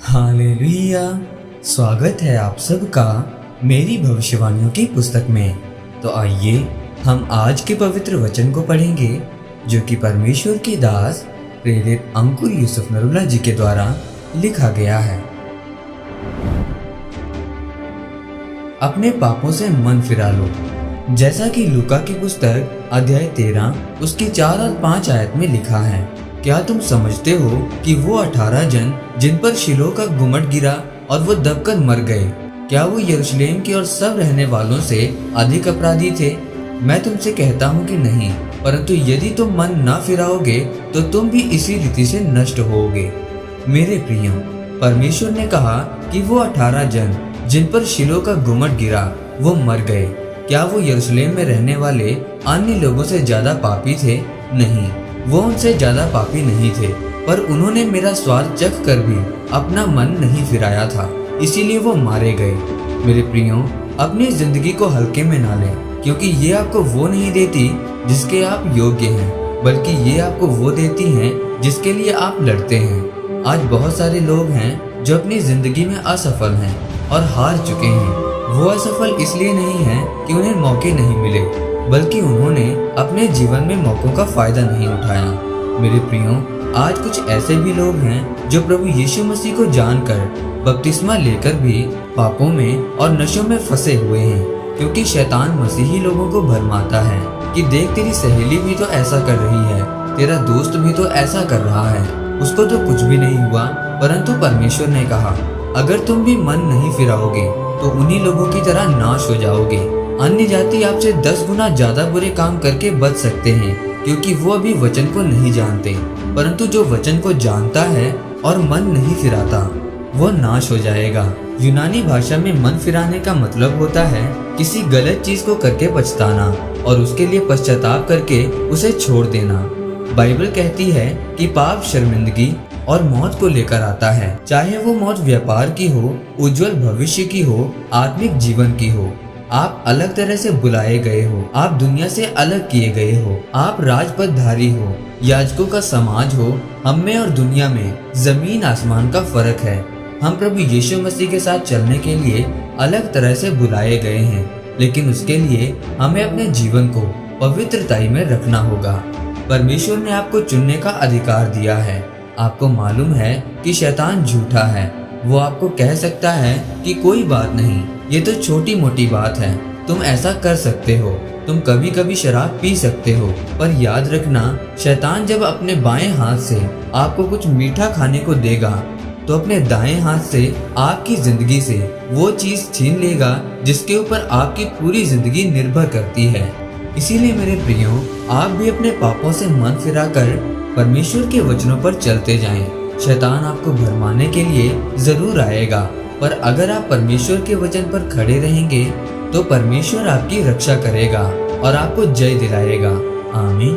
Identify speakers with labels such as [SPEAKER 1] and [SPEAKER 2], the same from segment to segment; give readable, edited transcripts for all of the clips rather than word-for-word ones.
[SPEAKER 1] Hallelujah. स्वागत है आप सबका मेरी भविष्यवाणियों की पुस्तक में। तो आइए हम आज के पवित्र वचन को पढ़ेंगे जो कि परमेश्वर के दास प्रेरित अंकुर यूसुफ नरूला जी के द्वारा लिखा गया है। अपने पापों से मन फिरा लो, जैसा कि लूका की पुस्तक अध्याय 13 उसकी 4 और 5 आयत में लिखा है। क्या तुम समझते हो कि वो 18 जन जिन पर शिलो का गुम्मट गिरा और वो दबकर मर गए, क्या वो यरूशलेम के और सब रहने वालों से अधिक अपराधी थे? मैं तुमसे कहता हूँ कि नहीं, परंतु यदि तुम मन न फिराओगे तो तुम भी इसी रीति से नष्ट होगे। मेरे प्रियो, परमेश्वर ने कहा कि वो 18 जन जिन पर शिलो का गुम्मट गिरा वो मर गए। क्या वो यरूशलेम में रहने वाले अन्य लोगों से ज्यादा पापी थे? नहीं, वो उनसे ज्यादा पापी नहीं थे, पर उन्होंने मेरा स्वाद चख कर भी अपना मन नहीं फिराया था, इसीलिए वो मारे गए। मेरे प्रियो, अपनी जिंदगी को हल्के में ना लें, क्योंकि ये आपको वो नहीं देती जिसके आप योग्य हैं, बल्कि ये आपको वो देती हैं जिसके लिए आप लड़ते हैं। आज बहुत सारे लोग हैं जो अपनी जिंदगी में असफल हैं और हार चुके हैं। वो असफल इसलिए नहीं है कि उन्हें मौके नहीं मिले, बल्कि उन्होंने अपने जीवन में मौकों का फायदा नहीं उठाया। मेरे प्रियो, आज कुछ ऐसे भी लोग हैं जो प्रभु यीशु मसीह को जानकर बपतिस्मा लेकर भी पापों में और नशों में फंसे हुए हैं, क्योंकि शैतान मसीही लोगों को भरमाता है कि देख, तेरी सहेली भी तो ऐसा कर रही है, तेरा दोस्त भी तो ऐसा कर रहा है, उसको तो कुछ भी नहीं हुआ। परंतु परमेश्वर ने कहा, अगर तुम भी मन नहीं फिराओगे तो उन्हीं लोगों की तरह नाश हो जाओगे। अन्य जाति आपसे 10 गुना ज्यादा बुरे काम करके बच सकते हैं, क्योंकि वो अभी वचन को नहीं जानते, परंतु जो वचन को जानता है और मन नहीं फिराता वो नाश हो जाएगा। यूनानी भाषा में मन फिराने का मतलब होता है किसी गलत चीज को करके पछताना और उसके लिए पश्चाताप करके उसे छोड़ देना। बाइबल कहती है कि पाप शर्मिंदगी और मौत को लेकर आता है, चाहे वो मौत व्यापार की हो, उज्जवल भविष्य की हो, आत्मिक जीवन की हो। आप अलग तरह से बुलाए गए हो, आप दुनिया से अलग किए गए हो, आप राजपदधारी हो, याजकों का समाज हो। हम में और दुनिया में जमीन आसमान का फर्क है। हम प्रभु यीशु मसीह के साथ चलने के लिए अलग तरह से बुलाए गए हैं, लेकिन उसके लिए हमें अपने जीवन को पवित्रताई में रखना होगा। परमेश्वर ने आपको चुनने का अधिकार दिया है। आपको मालूम है कि शैतान झूठा है। वो आपको कह सकता है कि कोई बात नहीं, ये तो छोटी मोटी बात है, तुम ऐसा कर सकते हो, तुम कभी कभी शराब पी सकते हो। पर याद रखना, शैतान जब अपने बाएं हाथ से आपको कुछ मीठा खाने को देगा तो अपने दाएं हाथ से आपकी जिंदगी से वो चीज छीन लेगा जिसके ऊपर आपकी पूरी जिंदगी निर्भर करती है। इसीलिए मेरे प्रियो, आप भी अपने पापों से मन फिराकर परमेश्वर के वचनों पर चलते जाएं। शैतान आपको भरमाने के लिए जरूर आएगा, पर अगर आप परमेश्वर के वचन पर खड़े रहेंगे तो परमेश्वर आपकी रक्षा करेगा और आपको जय दिलाएगा। आमीन।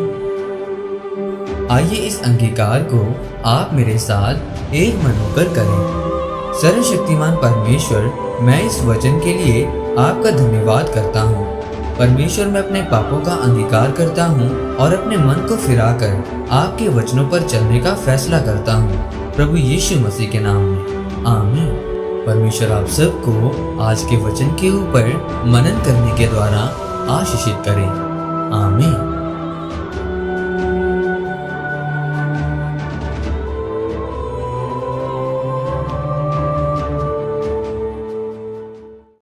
[SPEAKER 1] आइए इस अंगीकार को आप मेरे साथ एक मन होकर करें। सर्वशक्तिमान परमेश्वर, मैं इस वचन के लिए आपका धन्यवाद करता हूँ। परमेश्वर, मैं अपने पापों का अंगीकार करता हूँ और अपने मन को फिराकर आपके वचनों पर चलने का फैसला करता हूँ, प्रभु यीशु मसीह के नाम में। आमीन। परमेश्वर आप सबको आज के वचन के ऊपर मनन करने के द्वारा आशीषित करें। आमीन।